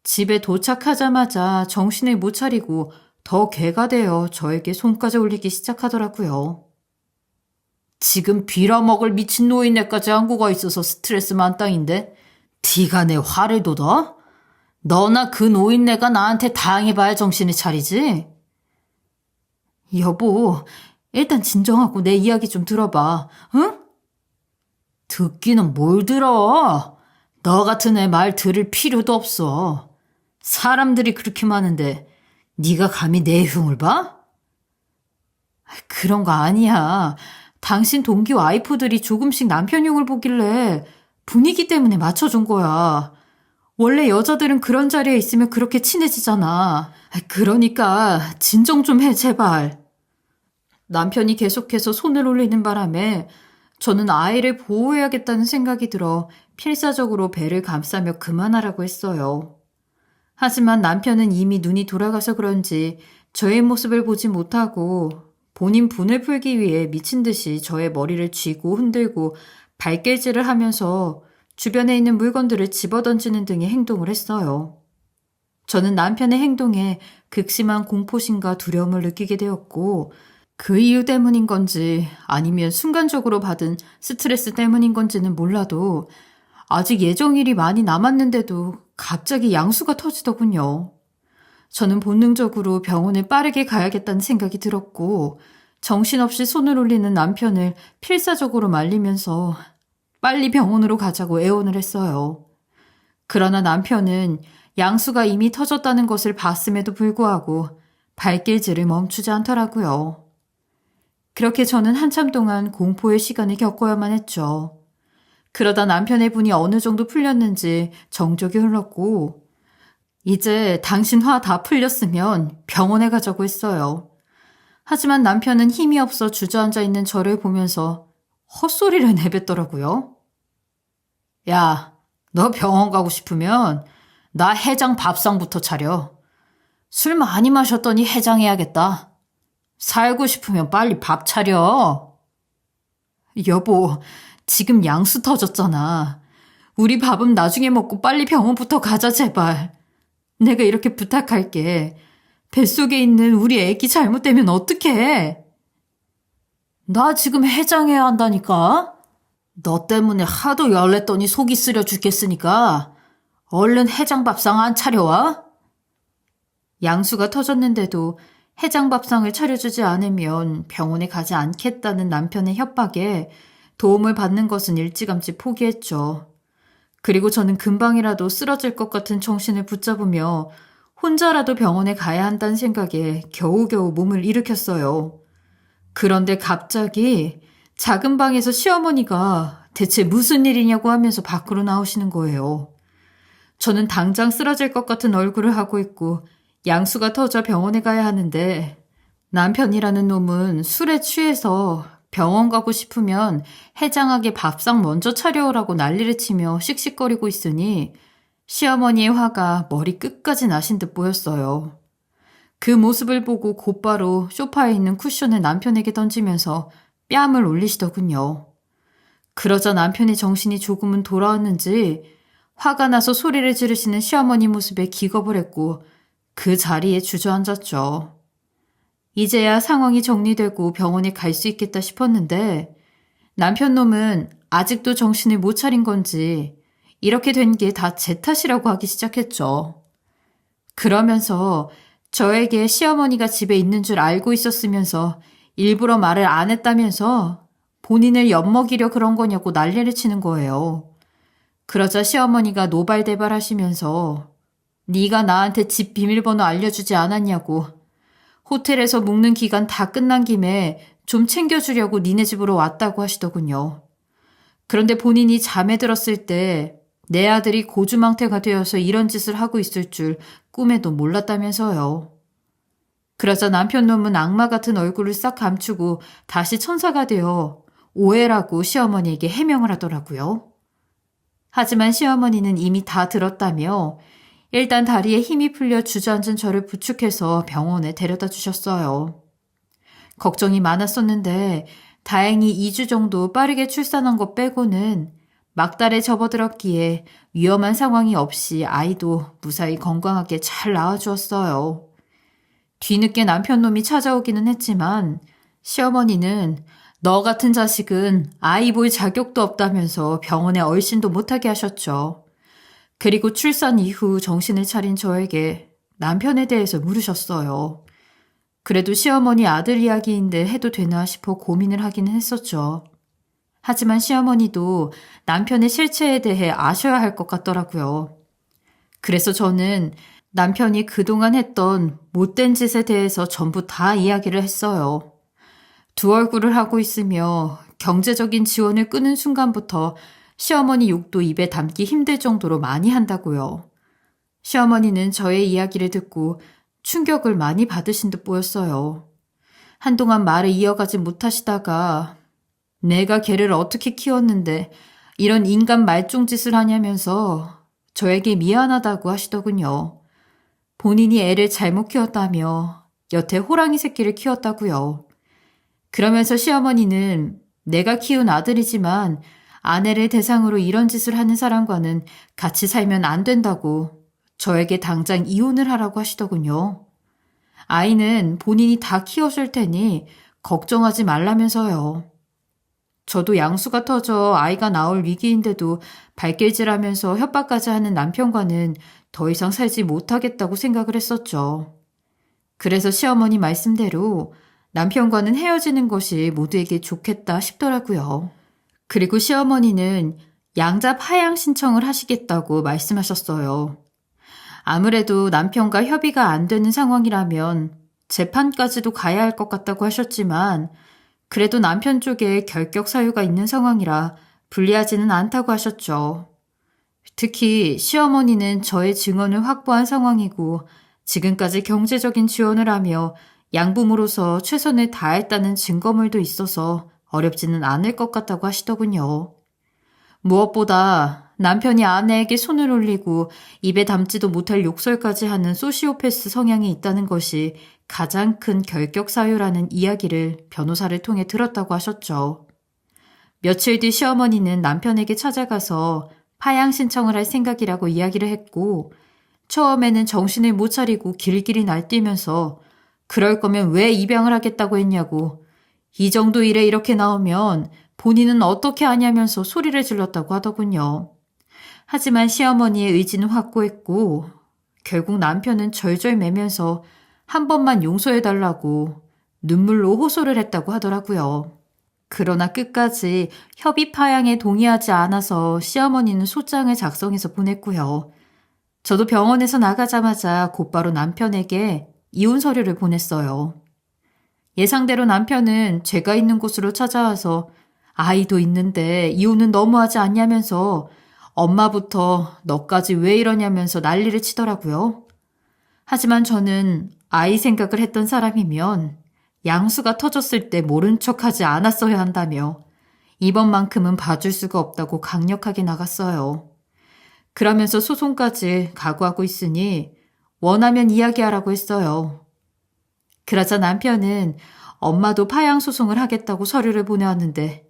집에 도착하자마자 정신을 못 차리고 더 괴가 되어 저에게 손까지 올리기 시작하더라고요. 지금 빌어먹을 미친 노인네까지 한국어 있어서 스트레스 만땅인데 네가 내 화를 돋아? 너나 그 노인네가 나한테 당해봐야 정신을 차리지? 여보, 일단 진정하고 내 이야기 좀 들어봐, 응? 듣기는 뭘 들어? 너 같은 애 말 들을 필요도 없어. 사람들이 그렇게 많은데 네가 감히 내 흉을 봐? 그런 거 아니야. 당신 동기 와이프들이 조금씩 남편 흉을 보길래 분위기 때문에 맞춰준 거야. 원래 여자들은 그런 자리에 있으면 그렇게 친해지잖아. 그러니까 진정 좀 해, 제발. 남편이 계속해서 손을 올리는 바람에 저는 아이를 보호해야겠다는 생각이 들어 필사적으로 배를 감싸며 그만하라고 했어요. 하지만 남편은 이미 눈이 돌아가서 그런지 저의 모습을 보지 못하고 본인 분을 풀기 위해 미친 듯이 저의 머리를 쥐고 흔들고 발길질을 하면서 주변에 있는 물건들을 집어던지는 등의 행동을 했어요. 저는 남편의 행동에 극심한 공포심과 두려움을 느끼게 되었고 그 이유 때문인 건지 아니면 순간적으로 받은 스트레스 때문인 건지는 몰라도 아직 예정일이 많이 남았는데도 갑자기 양수가 터지더군요. 저는 본능적으로 병원에 빠르게 가야겠다는 생각이 들었고 정신없이 손을 올리는 남편을 필사적으로 말리면서 빨리 병원으로 가자고 애원을 했어요. 그러나 남편은 양수가 이미 터졌다는 것을 봤음에도 불구하고 발길질을 멈추지 않더라고요. 그렇게 저는 한참 동안 공포의 시간을 겪어야만 했죠. 그러다 남편의 분이 어느 정도 풀렸는지 정적이 흘렀고 이제 당신 화 다 풀렸으면 병원에 가자고 했어요. 하지만 남편은 힘이 없어 주저앉아 있는 저를 보면서 헛소리를 내뱉더라고요. 야, 너 병원 가고 싶으면 나 해장 밥상부터 차려. 술 많이 마셨더니 해장해야겠다. 살고 싶으면 빨리 밥 차려. 여보, 지금 양수 터졌잖아. 우리 밥은 나중에 먹고 빨리 병원부터 가자, 제발. 내가 이렇게 부탁할게. 뱃속에 있는 우리 애기 잘못되면 어떡해? 나 지금 해장해야 한다니까? 너 때문에 하도 열냈더니 속이 쓰려 죽겠으니까 얼른 해장밥상 안 차려와? 양수가 터졌는데도 해장밥상을 차려주지 않으면 병원에 가지 않겠다는 남편의 협박에 도움을 받는 것은 일찌감치 포기했죠. 그리고 저는 금방이라도 쓰러질 것 같은 정신을 붙잡으며 혼자라도 병원에 가야 한다는 생각에 겨우겨우 몸을 일으켰어요. 그런데 갑자기 작은 방에서 시어머니가 대체 무슨 일이냐고 하면서 밖으로 나오시는 거예요. 저는 당장 쓰러질 것 같은 얼굴을 하고 있고 양수가 터져 병원에 가야 하는데 남편이라는 놈은 술에 취해서 병원 가고 싶으면 해장하게 밥상 먼저 차려오라고 난리를 치며 씩씩거리고 있으니 시어머니의 화가 머리 끝까지 나신 듯 보였어요. 그 모습을 보고 곧바로 소파에 있는 쿠션을 남편에게 던지면서 뺨을 올리시더군요. 그러자 남편의 정신이 조금은 돌아왔는지 화가 나서 소리를 지르시는 시어머니 모습에 기겁을 했고 그 자리에 주저앉았죠. 이제야 상황이 정리되고 병원에 갈 수 있겠다 싶었는데 남편 놈은 아직도 정신을 못 차린 건지 이렇게 된 게 다 제 탓이라고 하기 시작했죠. 그러면서 저에게 시어머니가 집에 있는 줄 알고 있었으면서 일부러 말을 안 했다면서 본인을 엿먹이려 그런 거냐고 난리를 치는 거예요. 그러자 시어머니가 노발대발하시면서 네가 나한테 집 비밀번호 알려주지 않았냐고, 호텔에서 묵는 기간 다 끝난 김에 좀 챙겨주려고 니네 집으로 왔다고 하시더군요. 그런데 본인이 잠에 들었을 때 내 아들이 고주망태가 되어서 이런 짓을 하고 있을 줄 꿈에도 몰랐다면서요. 그러자 남편 놈은 악마 같은 얼굴을 싹 감추고 다시 천사가 되어 오해라고 시어머니에게 해명을 하더라고요. 하지만 시어머니는 이미 다 들었다며 일단 다리에 힘이 풀려 주저앉은 저를 부축해서 병원에 데려다 주셨어요. 걱정이 많았었는데 다행히 2주 정도 빠르게 출산한 것 빼고는 막달에 접어들었기에 위험한 상황이 없이 아이도 무사히 건강하게 잘 낳아주었어요. 뒤늦게 남편 놈이 찾아오기는 했지만 시어머니는 너 같은 자식은 아이 볼 자격도 없다면서 병원에 얼씬도 못하게 하셨죠. 그리고 출산 이후 정신을 차린 저에게 남편에 대해서 물으셨어요. 그래도 시어머니 아들 이야기인데 해도 되나 싶어 고민을 하기는 했었죠. 하지만 시어머니도 남편의 실체에 대해 아셔야 할 것 같더라고요. 그래서 저는 남편이 그동안 했던 못된 짓에 대해서 전부 다 이야기를 했어요. 두 얼굴을 하고 있으며 경제적인 지원을 끊은 순간부터 시어머니 욕도 입에 담기 힘들 정도로 많이 한다고요. 시어머니는 저의 이야기를 듣고 충격을 많이 받으신 듯 보였어요. 한동안 말을 이어가지 못하시다가 내가 걔를 어떻게 키웠는데 이런 인간 말종짓을 하냐면서 저에게 미안하다고 하시더군요. 본인이 애를 잘못 키웠다며 여태 호랑이 새끼를 키웠다고요. 그러면서 시어머니는 내가 키운 아들이지만 아내를 대상으로 이런 짓을 하는 사람과는 같이 살면 안 된다고 저에게 당장 이혼을 하라고 하시더군요. 아이는 본인이 다 키워줄 테니 걱정하지 말라면서요. 저도 양수가 터져 아이가 나올 위기인데도 발길질하면서 협박까지 하는 남편과는 더 이상 살지 못하겠다고 생각을 했었죠. 그래서 시어머니 말씀대로 남편과는 헤어지는 것이 모두에게 좋겠다 싶더라고요. 그리고 시어머니는 양자 파양 신청을 하시겠다고 말씀하셨어요. 아무래도 남편과 협의가 안 되는 상황이라면 재판까지도 가야 할 것 같다고 하셨지만 그래도 남편 쪽에 결격 사유가 있는 상황이라 불리하지는 않다고 하셨죠. 특히 시어머니는 저의 증언을 확보한 상황이고 지금까지 경제적인 지원을 하며 양부모로서 최선을 다했다는 증거물도 있어서 어렵지는 않을 것 같다고 하시더군요. 무엇보다 남편이 아내에게 손을 올리고 입에 담지도 못할 욕설까지 하는 소시오패스 성향이 있다는 것이 가장 큰 결격 사유라는 이야기를 변호사를 통해 들었다고 하셨죠. 며칠 뒤 시어머니는 남편에게 찾아가서 파양 신청을 할 생각이라고 이야기를 했고 처음에는 정신을 못 차리고 길길이 날뛰면서 그럴 거면 왜 입양을 하겠다고 했냐고 이 정도 일에 이렇게 나오면 본인은 어떻게 하냐면서 소리를 질렀다고 하더군요. 하지만 시어머니의 의지는 확고했고 결국 남편은 절절매면서 한 번만 용서해달라고 눈물로 호소를 했다고 하더라고요. 그러나 끝까지 협의 파양에 동의하지 않아서 시어머니는 소장을 작성해서 보냈고요. 저도 병원에서 나가자마자 곧바로 남편에게 이혼 서류를 보냈어요. 예상대로 남편은 제가 있는 곳으로 찾아와서 아이도 있는데 이혼은 너무하지 않냐면서 엄마부터 너까지 왜 이러냐면서 난리를 치더라고요. 하지만 저는 아이 생각을 했던 사람이면 양수가 터졌을 때 모른 척하지 않았어야 한다며 이번만큼은 봐줄 수가 없다고 강력하게 나갔어요. 그러면서 소송까지 각오하고 있으니 원하면 이야기하라고 했어요. 그러자 남편은 엄마도 파양 소송을 하겠다고 서류를 보내왔는데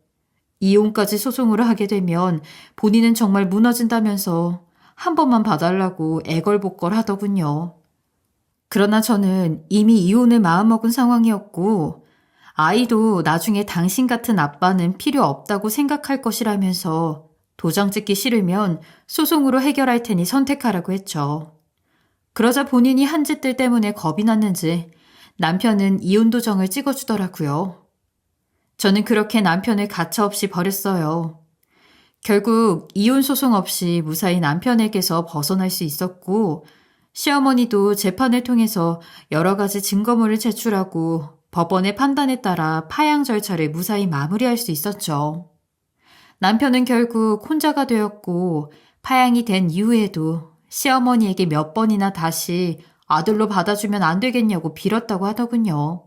이혼까지 소송으로 하게 되면 본인은 정말 무너진다면서 한 번만 봐달라고 애걸복걸 하더군요. 그러나 저는 이미 이혼을 마음먹은 상황이었고 아이도 나중에 당신 같은 아빠는 필요 없다고 생각할 것이라면서 도장 찍기 싫으면 소송으로 해결할 테니 선택하라고 했죠. 그러자 본인이 한 짓들 때문에 겁이 났는지 남편은 이혼 도장을 찍어주더라고요. 저는 그렇게 남편을 가차없이 버렸어요. 결국 이혼 소송 없이 무사히 남편에게서 벗어날 수 있었고 시어머니도 재판을 통해서 여러 가지 증거물을 제출하고 법원의 판단에 따라 파양 절차를 무사히 마무리할 수 있었죠. 남편은 결국 혼자가 되었고 파양이 된 이후에도 시어머니에게 몇 번이나 다시 아들로 받아주면 안 되겠냐고 빌었다고 하더군요.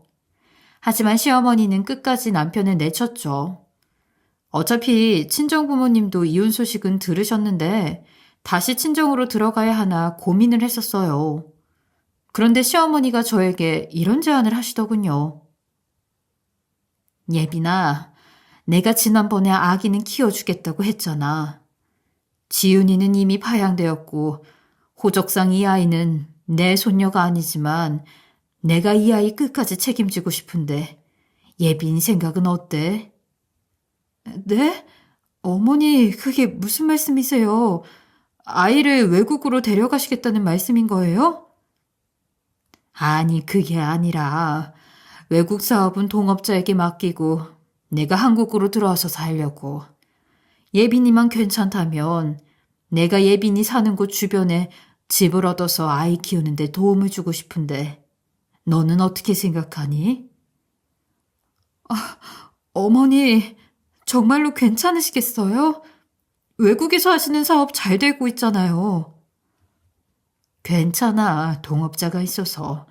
하지만 시어머니는 끝까지 남편을 내쳤죠. 어차피 친정부모님도 이혼 소식은 들으셨는데 다시 친정으로 들어가야 하나 고민을 했었어요. 그런데 시어머니가 저에게 이런 제안을 하시더군요. 예빈아, 내가 지난번에 아기는 키워주겠다고 했잖아. 지윤이는 이미 파양되었고 호적상 이 아이는 내 손녀가 아니지만 내가 이 아이 끝까지 책임지고 싶은데 예빈 생각은 어때? 네? 어머니, 그게 무슨 말씀이세요? 아이를 외국으로 데려가시겠다는 말씀인 거예요? 아니, 그게 아니라 외국 사업은 동업자에게 맡기고 내가 한국으로 들어와서 살려고. 예빈이만 괜찮다면 내가 예빈이 사는 곳 주변에 집을 얻어서 아이 키우는데 도움을 주고 싶은데 너는 어떻게 생각하니? 어머니, 정말로 괜찮으시겠어요? 외국에서 하시는 사업 잘 되고 있잖아요. 괜찮아, 동업자가 있어서.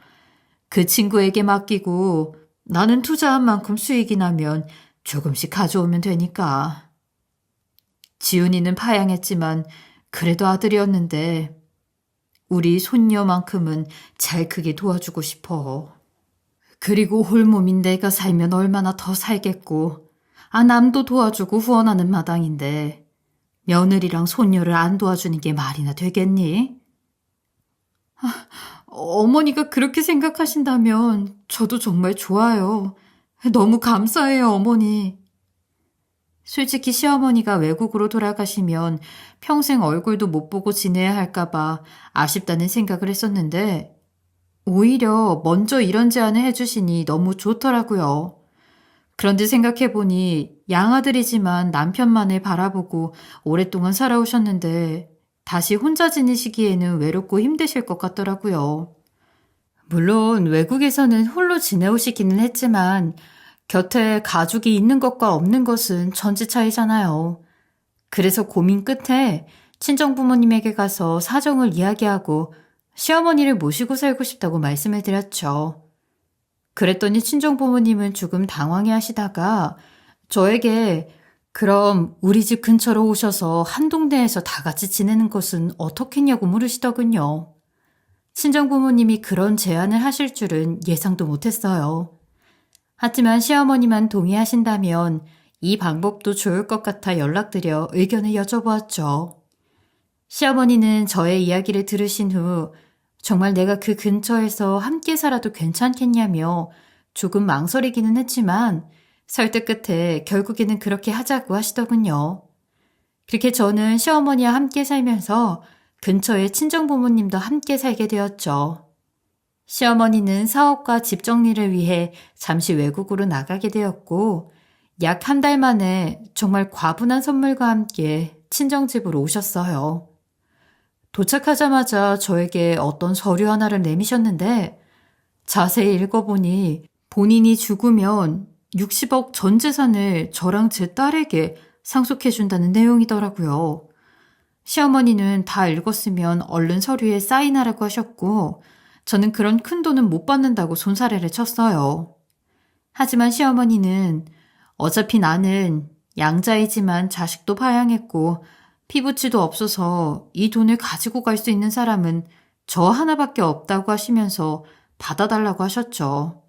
그 친구에게 맡기고 나는 투자한 만큼 수익이 나면 조금씩 가져오면 되니까. 지훈이는 파양했지만 그래도 아들이었는데 우리 손녀만큼은 잘 크게 도와주고 싶어. 그리고 홀몸인 내가 살면 얼마나 더 살겠고 남도 도와주고 후원하는 마당인데 며느리랑 손녀를 안 도와주는 게 말이나 되겠니? 어머니가 그렇게 생각하신다면 저도 정말 좋아요. 너무 감사해요, 어머니. 솔직히 시어머니가 외국으로 돌아가시면 평생 얼굴도 못 보고 지내야 할까봐 아쉽다는 생각을 했었는데 오히려 먼저 이런 제안을 해주시니 너무 좋더라고요. 그런데 생각해보니 양아들이지만 남편만을 바라보고 오랫동안 살아오셨는데 다시 혼자 지내시기에는 외롭고 힘드실 것 같더라고요. 물론 외국에서는 홀로 지내오시기는 했지만 곁에 가족이 있는 것과 없는 것은 천지 차이잖아요. 그래서 고민 끝에 친정부모님에게 가서 사정을 이야기하고 시어머니를 모시고 살고 싶다고 말씀을 드렸죠. 그랬더니 친정부모님은 조금 당황해 하시다가 저에게 그럼 우리 집 근처로 오셔서 한 동네에서 다 같이 지내는 것은 어떻겠냐고 물으시더군요. 친정부모님이 그런 제안을 하실 줄은 예상도 못했어요. 하지만 시어머니만 동의하신다면 이 방법도 좋을 것 같아 연락드려 의견을 여쭤보았죠. 시어머니는 저의 이야기를 들으신 후 정말 내가 그 근처에서 함께 살아도 괜찮겠냐며 조금 망설이기는 했지만 설득 끝에 결국에는 그렇게 하자고 하시더군요. 그렇게 저는 시어머니와 함께 살면서 근처에 친정부모님도 함께 살게 되었죠. 시어머니는 사업과 집 정리를 위해 잠시 외국으로 나가게 되었고 약 한 달 만에 정말 과분한 선물과 함께 친정집으로 오셨어요. 도착하자마자 저에게 어떤 서류 하나를 내미셨는데 자세히 읽어보니 본인이 죽으면 60억 전 재산을 저랑 제 딸에게 상속해준다는 내용이더라고요. 시어머니는 다 읽었으면 얼른 서류에 사인하라고 하셨고 저는 그런 큰 돈은 못 받는다고 손사래를 쳤어요. 하지만 시어머니는 어차피 나는 양자이지만 자식도 파양했고 피부치도 없어서 이 돈을 가지고 갈 수 있는 사람은 저 하나밖에 없다고 하시면서 받아달라고 하셨죠.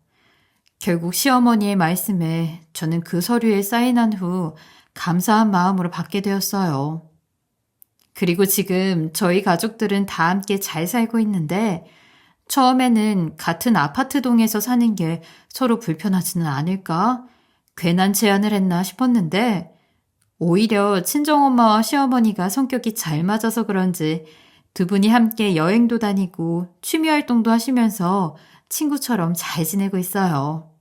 결국 시어머니의 말씀에 저는 그 서류에 사인한 후 감사한 마음으로 받게 되었어요. 그리고 지금 저희 가족들은 다 함께 잘 살고 있는데 처음에는 같은 아파트 동에서 사는 게 서로 불편하지는 않을까? 괜한 제안을 했나 싶었는데 오히려 친정엄마와 시어머니가 성격이 잘 맞아서 그런지 두 분이 함께 여행도 다니고 취미 활동도 하시면서 친구처럼 잘 지내고 있어요.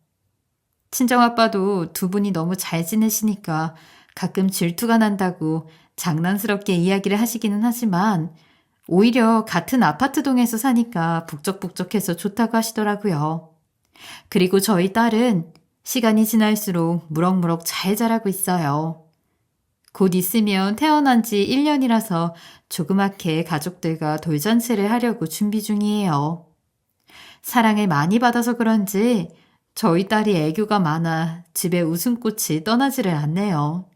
친정아빠도 두 분이 너무 잘 지내시니까 가끔 질투가 난다고 장난스럽게 이야기를 하시기는 하지만 오히려 같은 아파트 동에서 사니까 북적북적해서 좋다고 하시더라고요. 그리고 저희 딸은 시간이 지날수록 무럭무럭 잘 자라고 있어요. 곧 있으면 태어난 지 1년이라서 조그맣게 가족들과 돌잔치를 하려고 준비 중이에요. 사랑을 많이 받아서 그런지 저희 딸이 애교가 많아 집에 웃음꽃이 떠나지를 않네요.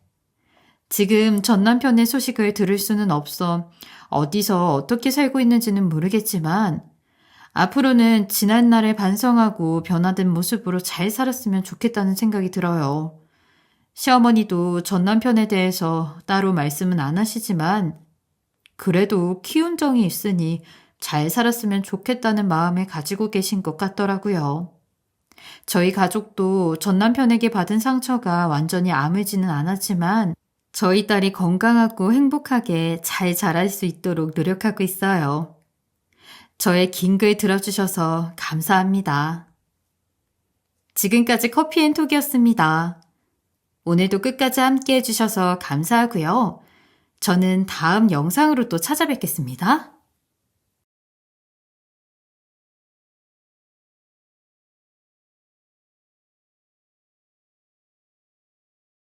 지금 전 남편의 소식을 들을 수는 없어 어디서 어떻게 살고 있는지는 모르겠지만 앞으로는 지난 날을 반성하고 변화된 모습으로 잘 살았으면 좋겠다는 생각이 들어요. 시어머니도 전 남편에 대해서 따로 말씀은 안 하시지만 그래도 키운 정이 있으니 잘 살았으면 좋겠다는 마음을 가지고 계신 것 같더라고요. 저희 가족도 전 남편에게 받은 상처가 완전히 아물지는 않았지만 저희 딸이 건강하고 행복하게 잘 자랄 수 있도록 노력하고 있어요. 저의 긴 글 들어주셔서 감사합니다. 지금까지 커피앤톡이었습니다. 오늘도 끝까지 함께 해주셔서 감사하고요. 저는 다음 영상으로 또 찾아뵙겠습니다.